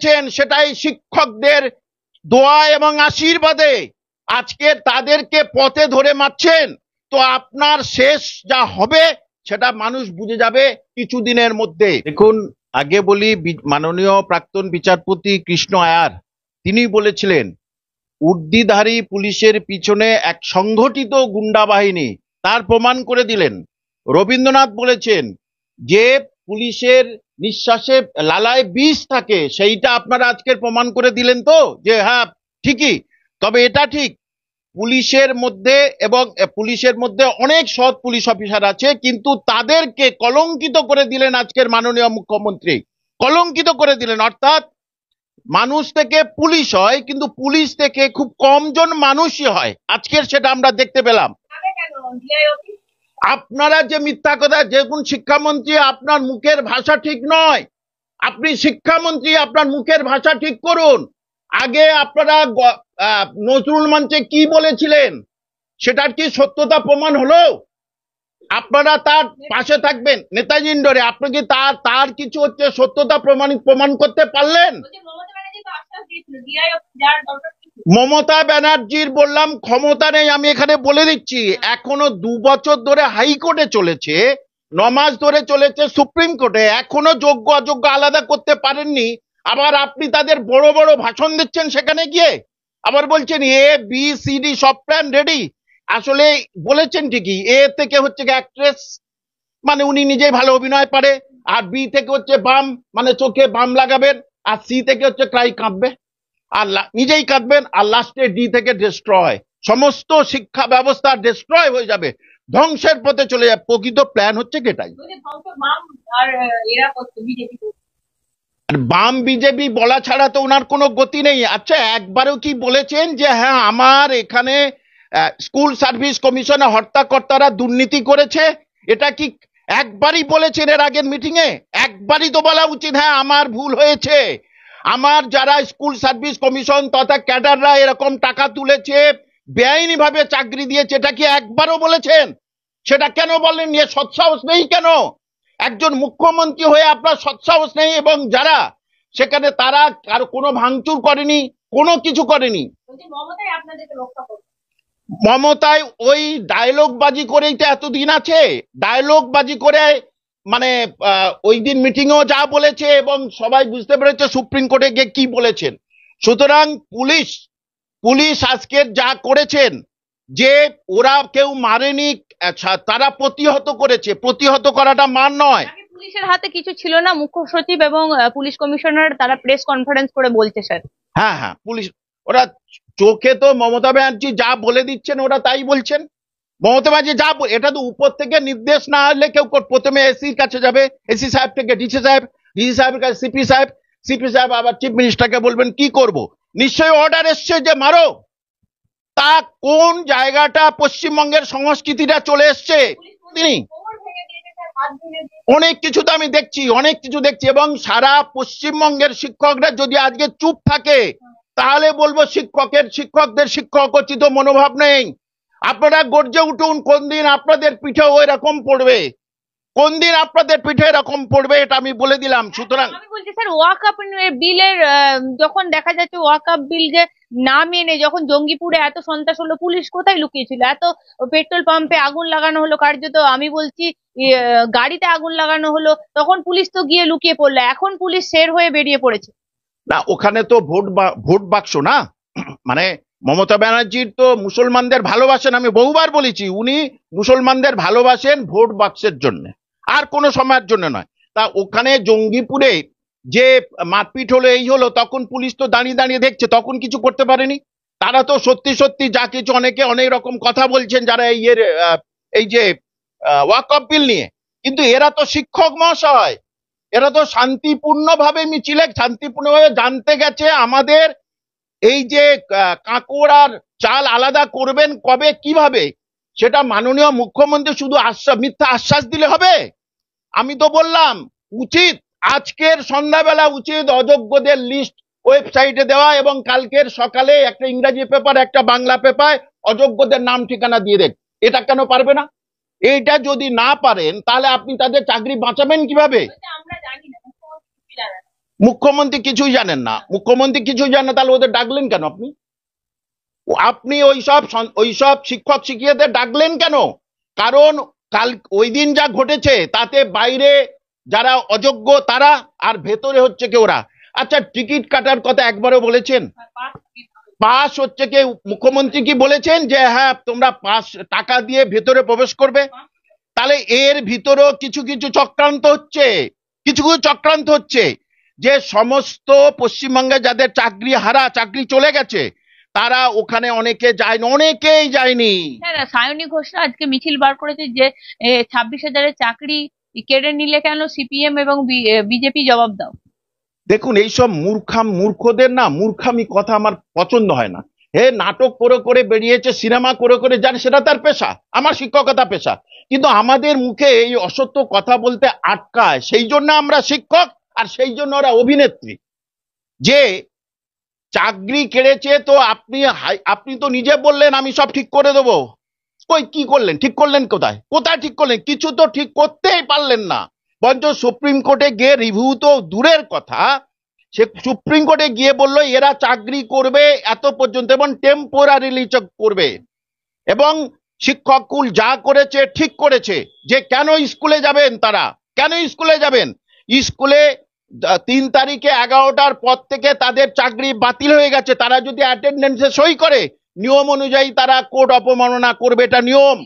পেয়েছেন সেটাই শিক্ষকদের দোয়া এবং আশীর্বাদে আজকে তাদেরকে পথে ধরে মারছেন। তো আপনার শেষ যা হবে সেটা মানুষ বুঝে যাবে কিছুদিনের মধ্যে। দেখুন, আগে বলি, মাননীয় প্রাক্তন বিচারপতি কৃষ্ণ আয়ার তিনি বলেছিলেন উর্দিধারী পুলিশের পিছনে এক সংগঠিত গুন্ডা বাহিনী, তার প্রমাণ করে দিলেন। রবীন্দ্রনাথ বলেছেন যে পুলিশের নিঃশ্বাসে লালায় বিষ থাকে, সেইটা আপনারা আজকের প্রমাণ করে দিলেন তো যে হ্যাঁ ঠিকই। তবে এটা ঠিক, পুলিশের মধ্যে অনেক সৎ পুলিশ অফিসার আছে, কিন্তু তাদেরকে কলঙ্কিত করে দিলেন আজকের মাননীয় মুখ্যমন্ত্রী, কলঙ্কিত করে দিলেন। অর্থাৎ মানুষ থেকে পুলিশ হয়, কিন্তু পুলিশ থেকে খুব কমজন মানুষই হয়, আজকের সেটা আমরা দেখতে পেলাম। আপনারা যে মিথ্যা কথা, যেমন শিক্ষামন্ত্রী, আপনার মুখের ভাষা ঠিক নয়, আপনি শিক্ষামন্ত্রী, আপনার মুখের ভাষা ঠিক করুন। আগে আপনারা নজরুল মঞ্চে কি বলেছিলেন সেটার কি সত্যতা প্রমাণ হলো? আপনারা তার পাশে থাকবেন নেতাজি ইন্ডোরে, আপনি কি তার কিছু হচ্ছে সত্যতা প্রমাণ করতে পারলেন? মমতা ব্যানার্জির বললাম ক্ষমতা নেই, আমি এখানে বলে দিচ্ছি। এখনো 2 বছর ধরে হাইকোর্টে চলেছে, 9 মাস ধরে চলেছে সুপ্রিম কোর্টে, এখনো যোগ্য অযোগ্য আলাদা করতে পারেননি। আবার আপনি তাদের বড় বড় ভাষণ দিচ্ছেন সেখানে গিয়ে, আবার বলছেন ABCD সব প্ল্যান রেডি। আসলে বলেছেন ঠিকই, A থেকে হচ্ছে অ্যাক্ট্রেস, মানে উনি নিজেই ভালো অভিনয় পারে, আর B থেকে হচ্ছে বাম, মানে চোখে বাম লাগাবেন, আর C থেকে হচ্ছে ক্রাই কাঁদবে, আর নিজেই কাঁদবেন, আর লাস্টে D থেকে ডিস্ট্রয়, সমস্ত শিক্ষা ব্যবস্থা ডিস্ট্রয় হয়ে যাবে, ধ্বংসের পথে চলে যাবে। প্রকৃত প্ল্যান হচ্ছে এটাই। আর বাম বিজেপি বলা ছাড়া তো ওনার কোনো গতি নেই। আচ্ছা, একবারও কি বলেছেন যে হ্যাঁ আমার এখানে স্কুল সার্ভিস কমিশনে হর্তাকর্তারা দুর্নীতি করেছে? এটা কি একবারই বলেছেন এর আগের মিটিং এ? একবারই তো বলা উচিত হ্যাঁ আমার ভুল হয়েছে, আমার যারা স্কুল সার্ভিস কমিশন তথা ক্যাডাররা এরকম টাকা তুলেছে, বেআইনি ভাবে চাকরি দিয়েছে, এটা কি একবারও বলেছেন? সেটা কেন বলেন? এ সৎসাহস নেই কেন? একজন মুখ্যমন্ত্রী হয়ে আপনার সৎসাহস নেই, এবং যারা সেখানে তারা আর কোনো ভাঙচুর করেনি, কোনো কিছু করেনি। মমতায় ওই ডায়লগ বাজি করেই তো এতদিন আছে, ডায়লগ বাজি করে, মানে ওই দিন মিটিংয়েও যা বলেছে এবং সবাই বুঝতে পেরেছে সুপ্রিম কোর্টে গিয়ে কি বলেছেন। সুতরাং পুলিশ আজকে যা করেছেন, যে ওরা কেউ মারেনি, তারা প্রতিহত করেছে, প্রতিহত করাটা মান নয়। পুলিশের হাতে কিছু ছিল না, মুখ্য সচিব এবং পুলিশ কমিশনার তারা প্রেস কনফারেন্স করে বলছে স্যার। হ্যাঁ, পুলিশ, ওরা চোখে তো মমতা ব্যানার্জি যা বলে দিচ্ছেন ওরা তাই বলছেন। মমতা ব্যানার্জি যা, এটা তো উপর থেকে নির্দেশ না হলে কেউ, প্রথমে এসির কাছে যাবে, এসি সাহেব থেকে ডিসি সাহেবের কাছে সিপি সাহেব আবার চিফ মিনিস্টারকে বলবেন কি করব। নিশ্চয়ই অর্ডার এসছে যে মারো। তা কোন জায়গাটা পশ্চিমবঙ্গের সংস্কৃতিটা চলে এসছে? তিনি অনেক কিছু তো আমি দেখছি, অনেক কিছু দেখছি, এবং সারা পশ্চিমবঙ্গের শিক্ষকরা যদি আজকে চুপ থাকে তাহলে বলবো শিক্ষকদের শিক্ষকোচিত মনোভাব নেই। আপনারা গর্জে উঠুন, কোন দিন আপনাদের পিঠে ওই রকম পড়বে, কোন দিন আপনাদের পিঠে এরকম পড়বে, এটা আমি বলে দিলাম। সুতরাং আমি বলছি স্যার, ওয়াকআপ বিলের যখন দেখা যাচ্ছে ওয়াকআপ বিল যে না মেনে যখন জঙ্গিপুরে এত সন্ত্রাস হলো, পুলিশ কোথায় লুকিয়েছিল? এত পেট্রোল পাম্পে আগুন লাগানো হলো, কার্যত আমি বলছি গাড়িতে আগুন লাগানো হলো, তখন পুলিশ তো গিয়ে লুকিয়ে পড়লো, এখন পুলিশ শের হয়ে বেরিয়ে পড়েছে। না, ওখানে তো ভোট বাক্স না, মানে মমতা ব্যানার্জির তো মুসলমানদের ভালোবাসেন, আমি বহুবার বলেছি উনি মুসলমানদের ভালোবাসেন ভোট বাক্সের জন্য, আর কোনো সময়ের জন্য নয়। তা ওখানে জঙ্গিপুরে যে মারপিট হলো, এই হলো, তখন পুলিশ তো দাঁড়িয়ে দাঁড়িয়ে দেখছে, তখন কিছু করতে পারেনি। তারা তো সত্যি যা কিছু, অনেকে অনেক রকম কথা বলছেন যারা এই যে ওয়াকআপ বিল নিয়ে, কিন্তু এরা তো শিক্ষক মহাশয়, এরা তো শান্তিপূর্ণভাবে মিছিলে শান্তিপূর্ণভাবে জানতে গেছে আমাদের এই যে কাঁকড় আর চাল আলাদা করবেন কবে, কিভাবে, সেটা মাননীয় মুখ্যমন্ত্রী শুধু মিথ্যা আশ্বাস দিলে হবে? আমি তো বললাম উচিত আজকের সন্ধ্যাবেলা উচিত অযোগ্যদের লিস্ট ওয়েবসাইটে দেওয়া, এবং কালকের সকালে একটা ইংরেজি পেপার একটা বাংলা পেপার অযোগ্যদের নাম ঠিকানা দিয়ে দেন। এটা কেন পারবে না? এইটা যদি না পারেন তাহলে আপনি তাদের চাকরি বাঁচাবেন কিভাবে? মুখ্যমন্ত্রী কিছুই জানেন না, মুখ্যমন্ত্রী কিছুই জানেন না, তাহলে ওদের ডাকলেন কেন আপনি? আপনি ওইসব শিক্ষক শিক্ষিকাদের ডাকলেন কেন? কারণ কাল ওই দিন যা ঘটেছে তাতে বাইরে যারা অযোগ্য তারা, আর ভেতরে হচ্ছে কি ওরা। আচ্ছা, টিকিট কাটার কথা একবারও বলেছেন? পাস হচ্ছে কি মুখ্যমন্ত্রী কি বলেছেন যে হ্যাঁ তোমরা পাস টাকা দিয়ে ভেতরে প্রবেশ করবে? তাহলে এর ভিতরেও কিছু কিছু চক্রান্ত হচ্ছে, কিছু কিছু চক্রান্ত হচ্ছে, যে সমস্ত পশ্চিমবঙ্গে যাদের চাকরি চলে গেছে তারা ওখানে অনেকে যায়নি, অনেকেই যায়নি। হ্যাঁ, সায়নী ঘোষরা আজকে মিছিল বার করেছে যে 26,000-এর চাকরি কেড়ে নিলে কেন সিপিএম এবং বিজেপি, জবাব দাও। দেখুন, এইসব মূর্খদের না, মূর্খামি কথা আমার পছন্দ হয় না। নাটক করে করে বেরিয়েছে, সিনেমা করে করে, জানে সেটা তার পেশা, আমার শিক্ষকতা পেশা, কিন্তু আমাদের মুখে এই অসত্য কথা বলতে আটকায়, সেই জন্য আমরা শিক্ষক আর সেই জন্য ওরা অভিনেত্রী। যে চাকরি কেড়েছে তো আপনি তো নিজে বললেন আমি সব ঠিক করে দেবো। কই কি করলেন? ঠিক করলেন কোথায়? কোথায় ঠিক করলেন? কিছু তো ঠিক করতেই পারলেন না। বরঞ্চ সুপ্রিম কোর্টে গিয়ে রিভিউ তো দূরের কথা, সে সুপ্রিম কোর্টে গিয়ে বললো এরা চাকরি করবে এত পর্যন্ত এবং টেম্পোরারিলি করবে, এবং শিক্ষককুল যা করেছে ঠিক করেছে। যে কেন স্কুলে যাবেন তারা, কেন স্কুলে যাবেন? স্কুলে 3 তারিখে 11টার পর থেকে তাদের চাকরি বাতিল হয়ে গেছে। তারা যদি অ্যাটেন্ডেন্সে সই করে নিয়ম অনুযায়ী তারা কোর্ট অপমাননা করবে, এটা নিয়ম।